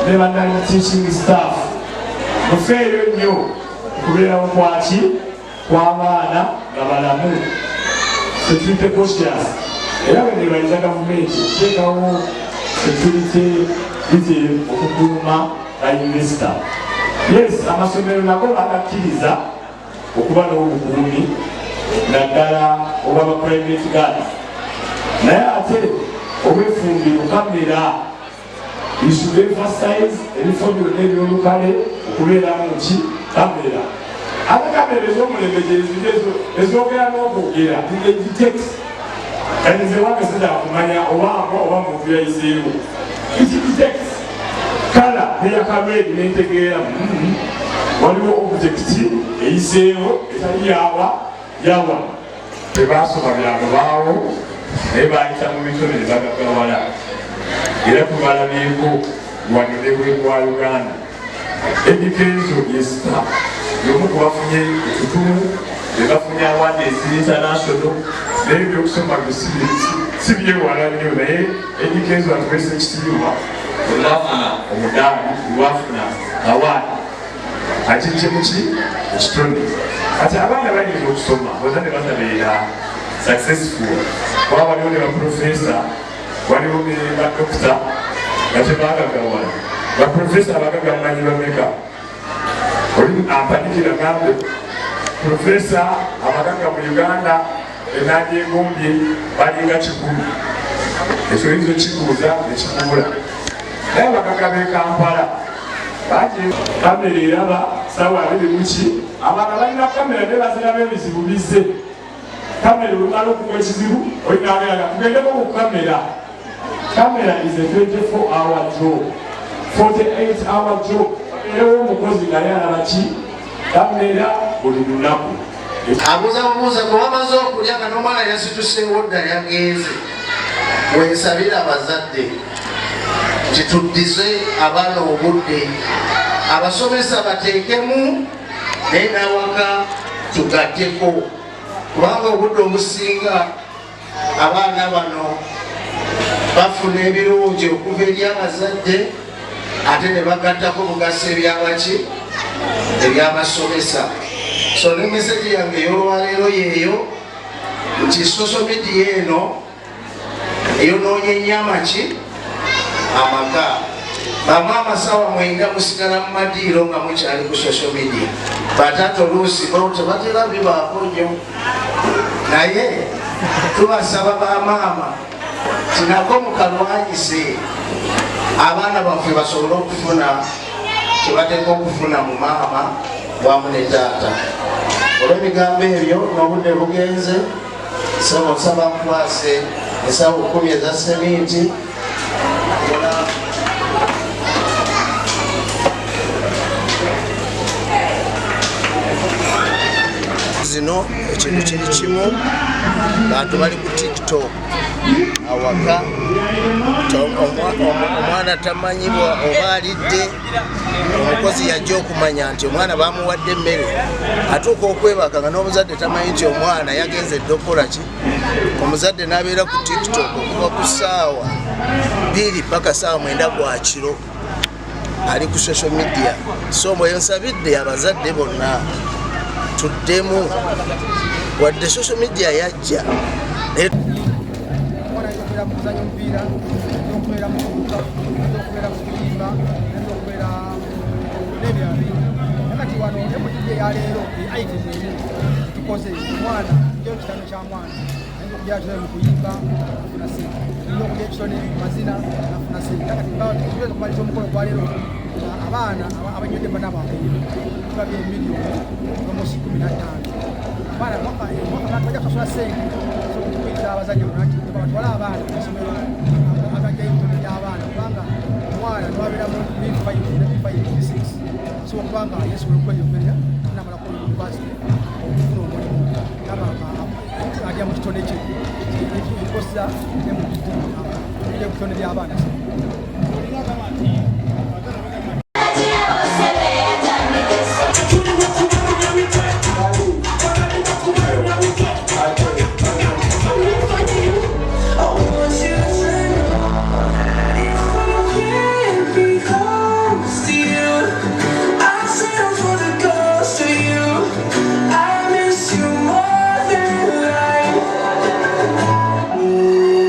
Never teaching staff. Mufeyo nnyo kubeera mukwaki kw'abaana nga balamu. Security conscious. Era bwe neebaliza gavumenti okuteekawo security detail okukuuma bayinvesita. Yes, amasomero nago bagakkiriza okuba n'obukuumi naddala obw'aba private guard. Naye ate obwefumbiro kamera you should emphasize ebifo byonna ebyolukale okubeeramu ki kamera. Ate kamera ez'omulembe ezogera n'okwogera egitext kati nze wange sida kumanya oba muntu yayiseewo ekitext kala neyakamedi nentegeera waliwo object eyiseewo etali yawa tebasoma byange baawo naye bayita mu bitone ne bagagawala. Era tubalabyeko wano ne bwa Uganda edikezo yesita y'omu ku bafunye etutumu ebafunye awards international naye ebyokusoma si byewala nnyo naye edikezo atuwesa ekitiibwa olwafuna omudaali lwafuna award akijje muki ekitonde. Kati abaana bayinza okusoma boza ne batabeera successful kuba waliwo ne baprofesa waliwo ne badokita nga tebagagawala baprofesa abagagamanyi bameka oli ampanikira gambe profesa abagaga mu Uganda enanjegombye balinga 100 ekyo yinza okikuuza nekikubula naye abagaga b'e Kampala baje kamera eraba sawa 2 abaana balina kamera ne baziraba ebizibu bizze kamera olumala okuwa ekizibu olinageraga tugendeko ku kamera. Camera is a 24-hour job, 48-hour job. Ewo mukozi naye alabaki kamera buli lunaku. Abuuza bwe wamaze okulya nga n'omwana yasituseewo dda yagenze weesabira abazadde nti tuddize abaana obudde abasomesa bateekemu naye n'awaka tugatteko kubanga obudde obusinga abaana bano bafuna ebirungi okuva eri abazadde ate ne bagattako mugaso ebyabaki ebyabasomesa. So ne meseji yange ey'olwaleero yeeyo nti social media eno eyonoonya nnyo amaka. Bamaama sawa mwenda musigala mu madiiro nga mukyali ku social media. Bataata oluusi bo tebatera bibaako nnyo naye tubasaba bamaama tinako mukalwanyise abaana baffe basobole okufuna kyebateeka okufuna mu maama wamu ne taata. Olw'ebigambo ebyo n'obudde bugenze saba nsaba nkwase ensawo 10 eza seminti zino ekintu kiri kimu, bantu bali ku TikTok awaka, omwana tamanyibwa oba alidde, omukozi yajja okumanya nti omwana bamuwadde emmere, atuuka okwebaka nga n'omuzadde tamanyi nti omwana yagenze dde okukola ki. Omuzadde n'abeera ku TikTok okuva ku ssaawa 2 paka ssaawa 9 gwa kiro ali ku social media. So mweyo nsabidde abazadde bonna tuddemu, wadde social media yajja kuzanya omupiira, okubeera mu kubuka, okubeera mu kuyimba, okubeera n'ebirala bingi. Nakati wano emutidde yaleero item emu tukoze omwana njo kitano kya mwana ayinza okugira kitone mu kuyimba nafuna sente, ayinza okugira kitone mu mazina nafuna sente. Nakati tuweza okumaliriza omukolo gwa leero abaana abanywedde bana baabwe tulabye emiliyoni almost 15. Abaana mwaka bajja kusasula sente okukubiriza abazadde bonna nti batwale abaana ku masomero agajjayo ebitono by'abaana kubanga omwana niwabeera mu B5 so okubanga yesobola okweyogerera namala ku yunivasite okufuna omulimu alya mu kitone kye ekikosa ebitone by'abaana